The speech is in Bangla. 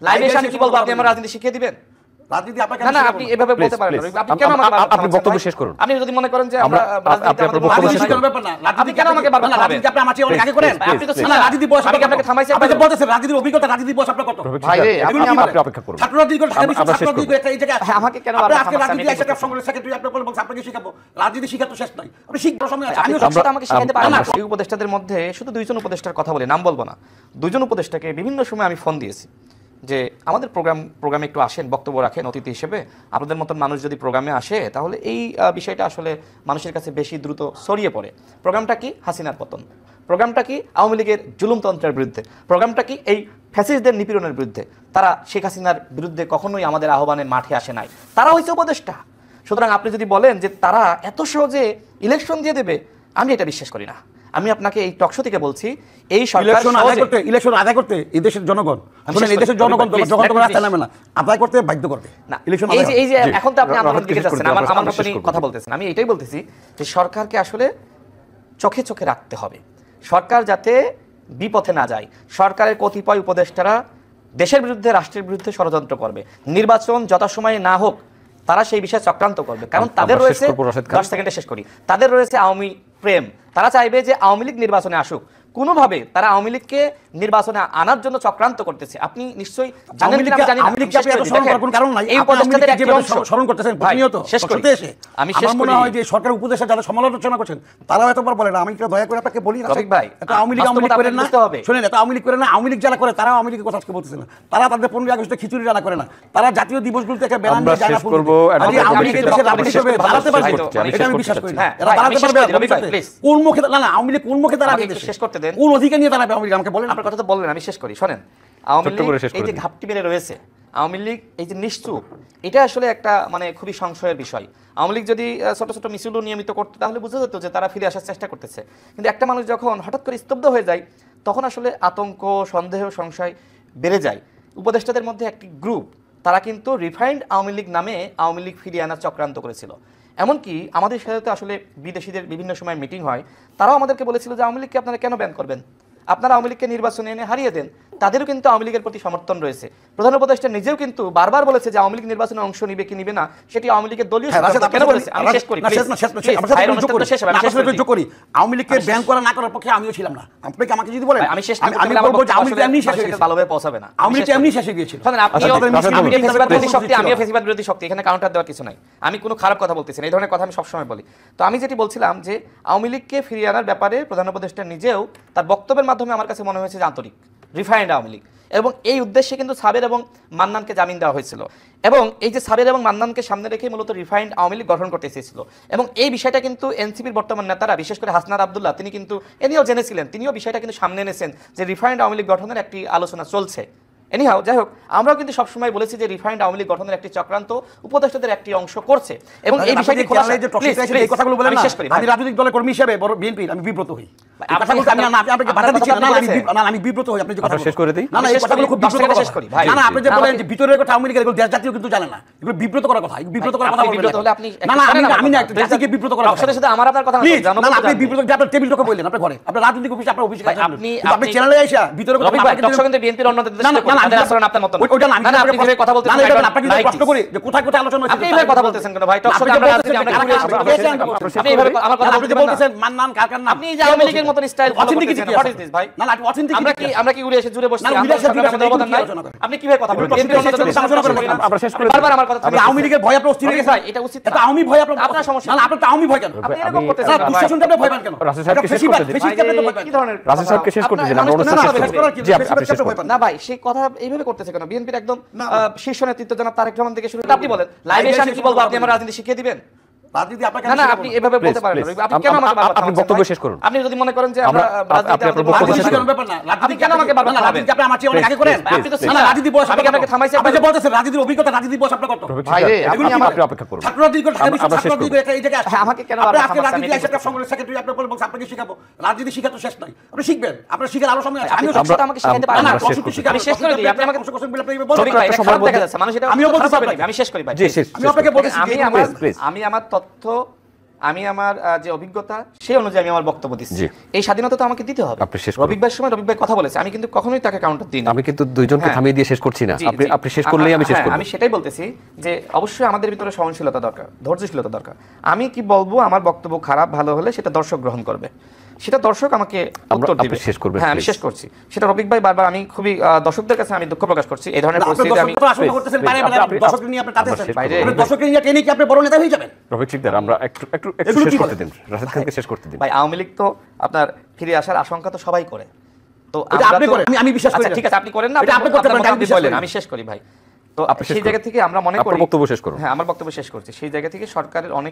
লাইভে এসে আমি কি বলবো আপনি আমার রাজনীতি শিখিয়ে দিবেন? রাজনীতি আপনাকে না আপনি এভাবে বলতে পারেন না। আপনি কেন আমাকে আপনি বক্তব্য শেষ করুন। আপনি যদি মনে করেন যে আমরা রাজনীতি আমাদের বক্তব্য শেষ করার ব্যাপার না। আপনি কেন আমাকে বারবার রাজনীতি আপনি আমার চেয়ে অনেক আগে করেন। আপনি তো না রাজনীতি বয়স আমি আপনাকে থামাইছি। আপনি বলতেছেন রাজনীতির অভিজ্ঞতা রাজনীতি বয়স আপনার কত? ভাই রে আপনি অপেক্ষা করুন। ছাত্র রাজনীতি করে ছাত্র এই জায়গায় আমাকে কেন বারবার আজকে রাজনীতি একটা সংগ্রহ সেক্রেটারি আপনি বলবেন আপনাকে শিখাবো। রাজনীতি শিখা তো শেষ নাই। আপনি শিখবার সময় আছে। আমি সবটা আমাকে শিখাতে পারেন না। এই উপদেষ্টাদের মধ্যে শুধু দুইজন উপদেষ্টার কথা বলি, নাম বলবো না। দুইজন উপদেষ্টাকে বিভিন্ন সময় আমি ফোন দিয়েছি যে আমাদের প্রোগ্রামে একটু আসেন, বক্তব্য রাখেন অতিথি হিসেবে। আপনাদের মতন মানুষ যদি প্রোগ্রামে আসে তাহলে এই বিষয়টা আসলে মানুষের কাছে বেশি দ্রুত ছড়িয়ে পড়ে। প্রোগ্রামটা কি? হাসিনার পতন। প্রোগ্রামটা কি? আওয়ামী লীগের জুলুমতন্ত্রের বিরুদ্ধে। প্রোগ্রামটা কি? এই ফ্যাসিস্টদের নিপীড়নের বিরুদ্ধে। তারা শেখ হাসিনার বিরুদ্ধে কখনোই আমাদের আহ্বানের মাঠে আসে নাই। তারা হয়েছে উপদেষ্টা। সুতরাং আপনি যদি বলেন যে তারা এত সহজে ইলেকশন দিয়ে দেবে, আমি এটা বিশ্বাস করি না। আমি আপনাকে এই টকশো থেকে বলছি, এই সরকার ইলেকশন আদায় করতে এই দেশের জনগণ এই দেশের জনগণ যখন তোমার রাস্তায় নামে না আদায় করতে বাধ্য করবে না। এই যে এখন তো আপনি আন্দোলনের দিকে যাচ্ছেন, আমার মতনই কথা বলতেছেন। আমি এটাই বলতেছি যে সরকারকে আসলে চোখে চোখে রাখতে হবে, সরকার যাতে বিপথে না যায়। সরকারের কতিপয় উপদেষ্টারা দেশের বিরুদ্ধে, রাষ্ট্রের বিরুদ্ধে ষড়যন্ত্র করবে। নির্বাচন যথাসময়ে না হোক তারা সেই বিষয়ে চক্রান্ত করবে, কারণ তাদের রয়েছে 10 সেকেন্ডে শেষ করি, তাদের রয়েছে আওয়ামী প্রেম। তারা চাইবে যে আওয়ামী লীগ নির্বাচনে আসুক। কোনোভাবে তারা আওয়ামী লীগকে নির্বাচনে আনার জন্য চক্রান্ত করতেছে। আপনি নিশ্চয়ই জানেন কি না জানি না। এই উপদেষ্টাদের একটি অংশ স্মরণ করতেছেন প্রতিনিয়ত শেষ করতে এসে আমি শেষ মনে হয় যে সরকার উপদেষ্টা যারা সমালোচনা করছেন তারাও এতবার বলে না। আমি কি দয়া করে আপনাকে বলি না ভাই, এটা আওয়ামী লীগ করেন না, শুনেন, এটা আওয়ামী লীগ করে না। আওয়ামী লীগ যারা করে তারা আওয়ামী লীগের কথা আজকে বলতেছে না। তারা তাদের 15 আগস্টে খিচুড়ি রান্না করে না। তারা জাতীয় দিবসগুলোতে একটা ব্যানার নিয়ে যায় না। আওয়ামী লীগের দেশের রাজনীতি হিসেবে দাঁড়াতে পারবে, এটা আমি বিশ্বাস করি না। এরা দাঁড়াতে পারবে কোন মুখে? না আওয়ামী লীগ কোন মুখে দাঁড়াবে? শেষ করতে দেন। কোন অধিকার নিয়ে দাঁড়াবে আওয়ামী লীগ? আমাকে বলেন। আপনার কথা তো বললেন, আমি শেষ করি। শোনেন, আওয়ামী লীগ এই যে ঘাপটি মেরে রয়েছে, আওয়ামী লীগ এই যে নিশ্চুপ, এটা আসলে একটা মানে খুবই সংশয়ের বিষয়। আওয়ামী লীগ যদি ছোট ছোট মিছিলও নিয়মিত করতো তাহলে বোঝা যেত যে তারা ফিরে আসার চেষ্টা করতেছে। কিন্তু একটা মানুষ যখন হঠাৎ করে স্তব্ধ হয়ে যায় তখন আসলে আতঙ্ক, সন্দেহ, সংশয় বেড়ে যায়। উপদেষ্টাদের মধ্যে একটি গ্রুপ, তারা কিন্তু রিফাইন্ড আওয়ামী লীগ নামে আওয়ামী লীগ ফিরিয়ে আনার চক্রান্ত করেছিল। এমনকি আমাদের সাথে তো আসলে বিদেশিদের বিভিন্ন সময় মিটিং হয়, তারাও আমাদেরকে বলেছিল যে আওয়ামী লীগকে আপনারা কেন ব্যান করবেন, আপনারা আওয়ামী লীগকে নির্বাচনে এনে হারিয়ে দেন। তাদেরও কিন্তু আওয়ামী লীগের প্রতি সমর্থন রয়েছে। প্রধান উপদেষ্টা নিজেও কিন্তু বারবার বলেছে যে আওয়ামী লীগ নির্বাচনে অংশ নিবে কি নিবে না সেটি আওয়ামী লীগের দলীয় সিদ্ধান্ত। কেন বলেছে? আমি শেষ করি। আওয়ামী লীগকে ব্যান করা না করার পক্ষে আমিও ছিলাম না। আপনাকে আমাকে যদি বলেন আমি শেষ করি, আমি বলবো যে আওয়ামী লীগ এমনি শেষ হয়ে গেছে, ভালোভাবে পৌঁছাবে না। আওয়ামী লীগ এমনি শেষ হয়ে গিয়েছিল। আপনিও ফেসিবাদ বিরোধী শক্তি, আমিও ফেসিবাদ বিরোধী শক্তি, এখানে কাউন্টার দেওয়ার কিছু নাই। আমি কোনো খারাপ কথা বলতেছি না, এই ধরনের কথা আমি সবসময় বলি। তো আমি যেটি বলছিলাম যে আওয়ামী লীগকে ফিরিয়ে আনার ব্যাপারে প্রধান উপদেষ্টা নিজেও তার বক্তব্যের মাধ্যমে আমার কাছে মনে হয়েছে যে আন্তরিক, রিফাইন্ড আওয়ামী লীগ। এবং এই উদ্দেশ্যে কিন্তু সাবের এবং মান্নানকে জামিন দেওয়া হয়েছিল। এবং এই যে সাবের এবং মান্নানকে সামনে রেখে মূলত রিফাইন্ড আওয়ামী লীগ গঠন করতে চেয়েছিল। এবং এই বিষয়টা কিন্তু এনসিপির বর্তমান নেতারা, বিশেষ করে হাসনাত আব্দুল্লাহ, তিনি কিন্তু এনিও জেনেছিলেন, তিনিও বিষয়টা কিন্তু সামনে এনেছেন যে রিফাইন্ড আওয়ামী লীগ গঠনের একটি আলোচনা চলছে। এনিহাও যাই হোক, আমরাও কিন্তু সবসময় বলেছি যে রিফাইন্ড আওয়ামী লীগ গঠনের একটি চক্রান্ত উপদেষ্টাদের একটি অংশ করছে। এবং এই বিষয়টি এই কথাগুলো বলেন না, আমি রাজনৈতিক দলের কর্মী হিসেবে বড় বিএনপি আমি বিব্রত হই। আমি বিব্রত হই। আপনি যে কথা শেষ করে দেই, না এই কথাগুলো খুব বিব্রত শেষ করি ভাই। না আপনি যে বলেন যে ভিতরের কথা আওয়ামী লীগের, এগুলো দেশ জাতীয় কিন্তু জানে না, এগুলো বিব্রত করার কথা। বিব্রত করার কথা বলবেন না। আপনি না আমি না একটা জাতিকে বিব্রত করার কথা। সাথে আমার আপনার কথা জানো না, আপনি বিব্রত যে আপনার টেবিল টকে বললেন আপনার ঘরে, আপনার রাজনৈতিক অফিসে, আপনার অফিসে আপনি চ্যানেলে আইসা ভিতরের কথা কিন্তু বিএনপির অন্যদের দেশে আচরণ আপনার মত ওইটা না। আপনি কিভাবে কথা বলতেছেন? না এটা আপনাকে যদি প্রশ্ন করি যে কোথায় কোথায় আলোচনা হচ্ছে, আপনি এইভাবে কথা বলতেছেন কেন ভাই? টকশোতে আমরা রাজনীতি আমরা আপনি এইভাবে আমার কথা বলতেছেন মান্নান কারখানা না। আপনি যে আওয়ামী লীগের মতন style authenticity what is this ভাই? না না অথেন্টিসিটি আমরা কি উড়ে এসে জুড়ে বসছি? আপনি কিভাবে কথা বলেন? বিএনপির অন্যদের আলোচনা করেন। আমরা শেষ করে বারবার আমার কথা। আওয়ামী লীগের ভয় আপনার অস্থির হয়ে গেছে ভাই, এটা উচিত। এটা আওয়ামী ভয় আপনার সমস্যা না। আপনার আওয়ামী ভয় কেন? আপনি এরকম করতেছেন না, দুঃশাসনটা আপনি ভয় পান কেন? রাসেল সাহেবকে শেষ করতে দিন। কি ধরনের রাসেল সাহেবকে শেষ করতে দিন, আমরা অনুষ্ঠান শেষ করব। জি আপনি শেষ করুন। না ভাই সেই কথা এইভাবে করতেছে কেন? বিএনপির একদম শীর্ষ নেতৃত্ব জনাব তারেক রহমান থেকে শুরু করে আপনি বলেন লাইভে এসে আমি কি বলবো আপনি আমার রাজনীতি শিখিয়ে দিবেন? রাজনীতি আপনাকে না আপনি এভাবে বলতে পারেন না। আপনি কেন আমাকে বারবার আপনি বক্তব্য শেষ করুন। আপনি যদি মনে করেন যে আমরা রাজনীতি শিখানোর ব্যাপার না, আপনি কেন আমাকে বারবার রাজনীতি আপনি আমার চেয়ে অনেক আগে করেন? আপনি তো না রাজনীতি বয়স আমি আপনাকে থামাইছি। আপনি যে বলতেছেন রাজনীতির অভিজ্ঞতা, রাজনীতি বয়স আপনার কত? ভাই রে আপনি আপনি অপেক্ষা করুন। ছাত্র রাজনীতি করে ঢাকা বিশ্ববিদ্যালয় ছাত্র রাজনীতি করে এই জায়গায় আসেন। আমাকে কেন বারবার আপনি রাজনীতি আইসা একটা সংগ্রহ সেক্রেটারি আপনি বলবেন আপনাকে শিখাবো। রাজনীতি শিখা তো শেষ নাই, আপনি শিখবেন। আপনার শিখার আরো সময় আছে। আমিও সবটা আমাকে শিখাতে পারেন না। আমি শেষ করে দিই, আপনি আমাকে কোশ্চেন বলে আপনি বলবেন ভাই, একটা সময় দেখা যাচ্ছে মানুষ এটা। আমিও বলতে পারি, আমি শেষ করি ভাই। জি শেষ। আমি আপনাকে বলতেছি আমি আমার তথ্য আমি আমার যে অভিজ্ঞতা সেই অনুযায়ী আমি আমার বক্তব্য দিচ্ছি। এই স্বাধীনতা তো আমাকে দিতে হবে। রফিক ভাইয়ের সময় রফিক ভাই কথা বলেছে, আমি কিন্তু কখনোই তাকে কাউন্টার দিই না। আমি কিন্তু দুইজনকে থামিয়ে দিয়ে শেষ করছি না, আপনি শেষ করলেই আমি শেষ করব। আমি সেটাই বলতেছি যে অবশ্যই আমাদের ভিতরে সহনশীলতা দরকার, ধৈর্যশীলতা দরকার। আমি কি বলবো, আমার বক্তব্য খারাপ ভালো হলে সেটা দর্শক গ্রহণ করবে, সেটা দর্শক আমাকে উত্তর দিবে। হ্যাঁ, আমি শেষ করছি। সেটা রফিক ভাই বারবার, আমি খুবই দর্শকদের কাছে আমি দুঃখ প্রকাশ করছি এই ধরনের পরিস্থিতি। আমি দর্শককে নিয়ে আপনি কাঁদতেছেন, দর্শককে নিয়ে টেনে কি আপনি বড় নেতা হয়ে যাবেন? রফিক শিকদার, আমরা একটু শেষ করতে দিন, রাশেদ খানকে শেষ করতে দিন। ভাই আওয়ামী লীগ তো আপনার ফিরে আসার আশঙ্কা তো সবাই করে, তো আপনি করেন, আমি বিশ্বাস করি। ঠিক আছে, আপনি করেন না, আপনি করতে পারেন, আমি শেষ করি ভাই। তো সেই জায়গা থেকে আমরা মনে করি, বক্তব্য শেষ করুন। হ্যাঁ, আমার বক্তব্য শেষ করছি। সেই জায়গা থেকে সরকারের অনেক